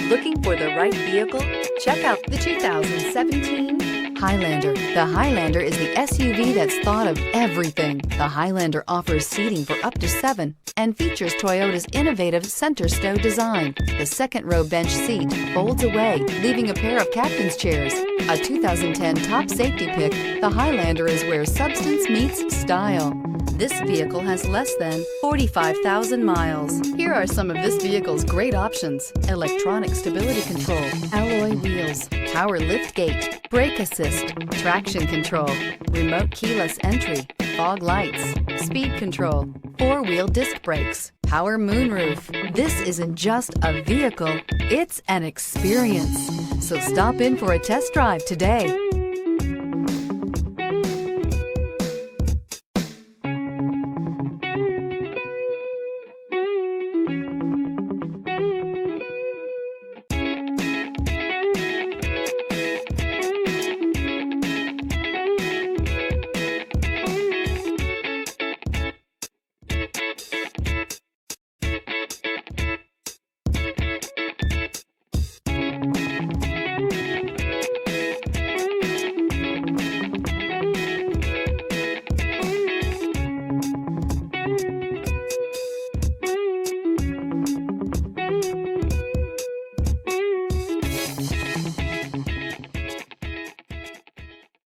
Looking for the right vehicle? Check out the 2017 Highlander. The Highlander is the SUV that's thought of everything. The Highlander offers seating for up to 7 and features Toyota's innovative center stow design. The second row bench seat folds away, leaving a pair of captain's chairs. A 2010 top safety pick, the Highlander is where substance meets style. This vehicle has less than 45,000 miles. Here are some of this vehicle's great options: electronic stability control, alloy wheels, power lift gate, brake assist, traction control, remote keyless entry, fog lights, speed control, 4-wheel disc brakes, power moonroof. This isn't just a vehicle, it's an experience. So stop in for a test drive today.